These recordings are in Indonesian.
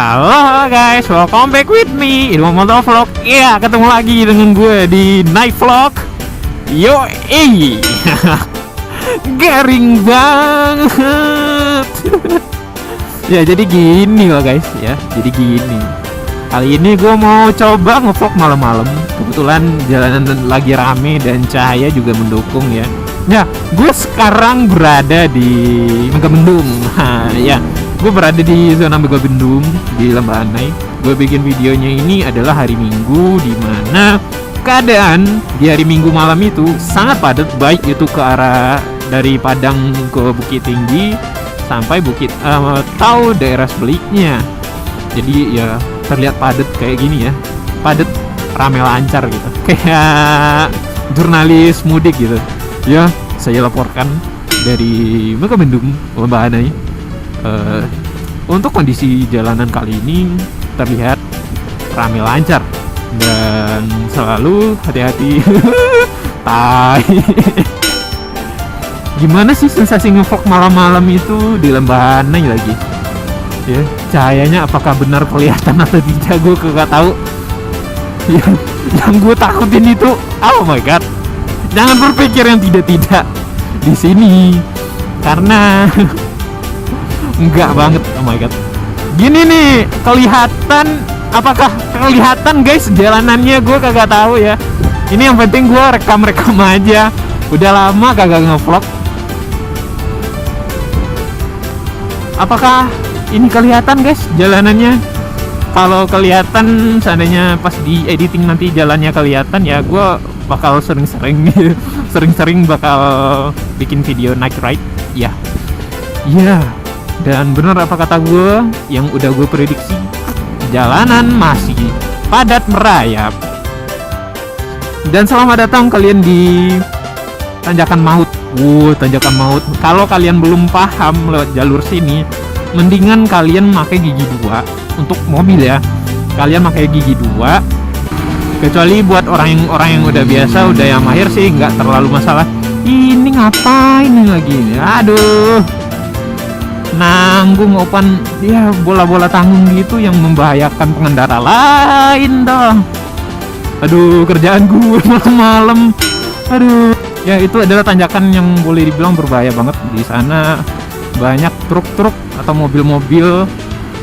Halo guys, welcome back with me Ilmu Motor Vlog. Iya, ketemu lagi dengan gue di Night Vlog. Yo, garing banget. Ya jadi gini loh guys ya. Jadi gini. Kali ini gue mau coba ngevlog malam-malam. Kebetulan jalanan lagi rame dan cahaya juga mendukung ya. Ya, gue sekarang berada di Megamendung. Ya, gue berada di zona Megamendung di Lembah Anai. Gue bikin videonya ini adalah hari Minggu, di mana keadaan di hari Minggu malam itu sangat padat, baik itu ke arah dari Padang ke Bukit Tinggi sampai Bukit atau daerah sebaliknya. Jadi ya terlihat padat kayak gini ya, padat, rame, lancar gitu, kayak jurnalis mudik gitu. Ya, saya laporkan dari Megamendung, Lembah Anai. Untuk kondisi jalanan kali ini terlihat rame, lancar, dan selalu hati-hati. Tai. Gimana sih sensasi ngevlog malam-malam itu di Lembah Anai lagi? Ya, cahayanya apakah benar kelihatan atau tidak, gue kagak tahu. Yang gue takutin itu, oh my god, jangan berpikir yang tidak-tidak di sini, karena enggak banget. Oh my god, gini nih kelihatan, apakah kelihatan guys jalanannya, gue kagak tahu ya. Ini yang penting gue rekam aja, udah lama kagak ngevlog. Apakah ini kelihatan guys jalanannya? Kalau kelihatan, seandainya pas di editing nanti jalannya kelihatan, ya gue bakal sering-sering bakal bikin video night ride ya. Iya, dan bener apa kata gue yang udah gue prediksi, jalanan masih padat merayap. Dan selamat datang kalian di Tanjakan Maut. Tanjakan Maut. Kalau kalian belum paham lewat jalur sini, mendingan kalian pakai gigi 2 untuk mobil ya. Kalian pakai gigi 2. Kecuali buat orang yang udah biasa, udah yang mahir sih nggak terlalu masalah. Ini ngapain lagi ini? Aduh, nanggung opan ya, bola-bola tanggung gitu yang membahayakan pengendara lain dong. Aduh, kerjaan gue malam-malam. Aduh, ya itu adalah tanjakan yang boleh dibilang berbahaya banget. Di sana banyak truk-truk atau mobil-mobil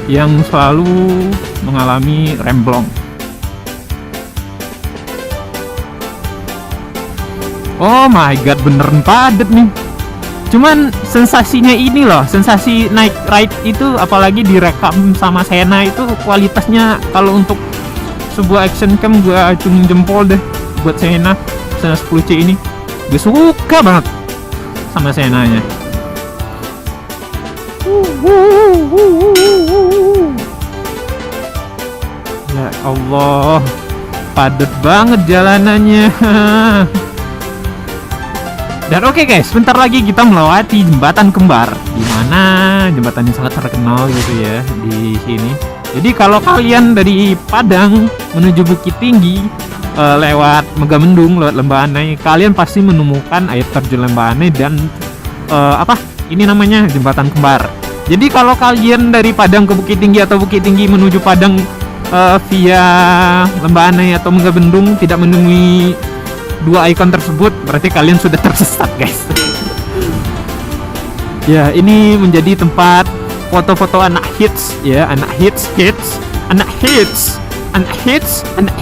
yang selalu mengalami remblong. Oh my god, beneran padet nih. Cuman sensasinya ini loh, sensasi naik ride itu, apalagi direkam sama Sena, itu kualitasnya kalau untuk sebuah action cam gue acung jempol deh buat Sena 10C ini. Gue suka banget sama Senanya. Ya Allah, padat banget jalanannya. Dan oke guys, sebentar lagi kita melewati jembatan kembar, di mana jembatan ini sangat terkenal gitu ya di sini. Jadi kalau kalian dari Padang menuju Bukit Tinggi lewat Megamendung, lewat Lembah Anai, kalian pasti menemukan air terjun Lembah Anai dan ini namanya jembatan kembar. Jadi kalau kalian dari Padang ke Bukit Tinggi atau Bukit Tinggi menuju Padang via Lembah Anai atau Megamendung tidak menemui dua ikon tersebut, berarti kalian sudah tersesat guys. Ya, ini menjadi tempat foto-foto anak hits ya, anak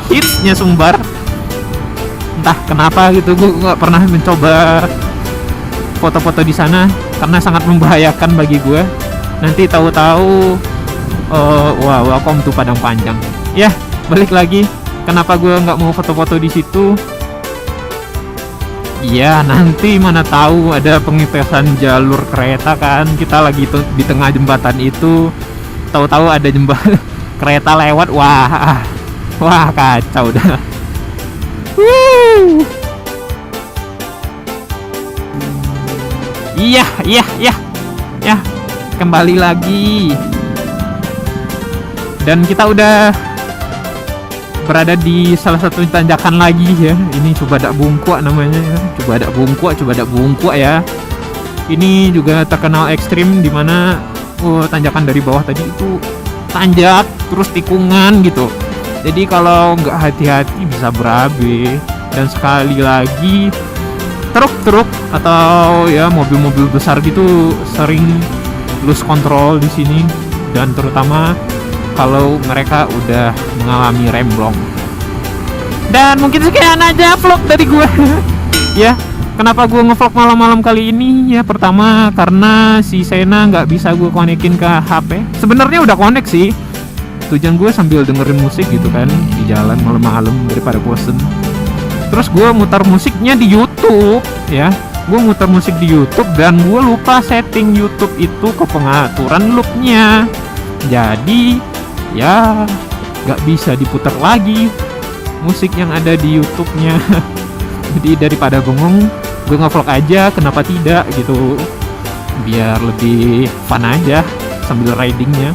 hitsnya Sumbar. Entah kenapa gitu, gue nggak pernah mencoba foto-foto di sana karena sangat membahayakan bagi gue. Nanti tahu-tahu welcome to Padang Panjang. Ya, balik lagi, kenapa gue nggak mau foto-foto di situ? Iya, nanti mana tahu ada pengetesan jalur kereta kan. Kita lagi di tengah jembatan itu, tahu-tahu ada jembatan kereta lewat. Wah kacau dah. Iya, kembali lagi. Dan kita udah berada di salah satu tanjakan lagi ya. Ini Cubadak Bungkua namanya ya. Cubadak Bungkua ya. Ini juga terkenal ekstrim, dimana tanjakan dari bawah tadi itu tanjak terus tikungan gitu. Jadi kalau nggak hati-hati bisa berabe. Dan sekali lagi truk-truk atau ya mobil-mobil besar gitu sering lose control di sini, dan terutama kalau mereka udah mengalami remblong. Dan mungkin sekian aja vlog dari gue. Ya, kenapa gue ngevlog malam-malam kali ini? Ya pertama karena si Sena nggak bisa gue konekin ke HP. Sebenarnya udah konek sih. Tujuan gue sambil dengerin musik gitu kan di jalan malam-malam daripada bosen. Terus gue mutar musiknya di YouTube ya. Gue mutar musik di YouTube dan gue lupa setting YouTube itu ke pengaturan loopnya. Jadi ya nggak bisa diputar lagi musik yang ada di YouTube-nya. Jadi daripada bengong, gue nge-vlog aja, kenapa tidak gitu, biar lebih fun aja sambil ridingnya.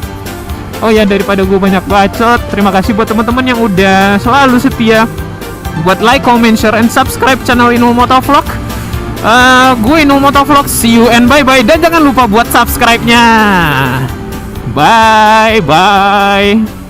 Oh ya, daripada gue banyak bacot, terima kasih buat teman-teman yang udah selalu setia buat like, comment, share, and subscribe channel Inul Motovlog. Gue Inul Motovlog, see you and bye bye. Dan jangan lupa buat subscribe-nya. Bye bye.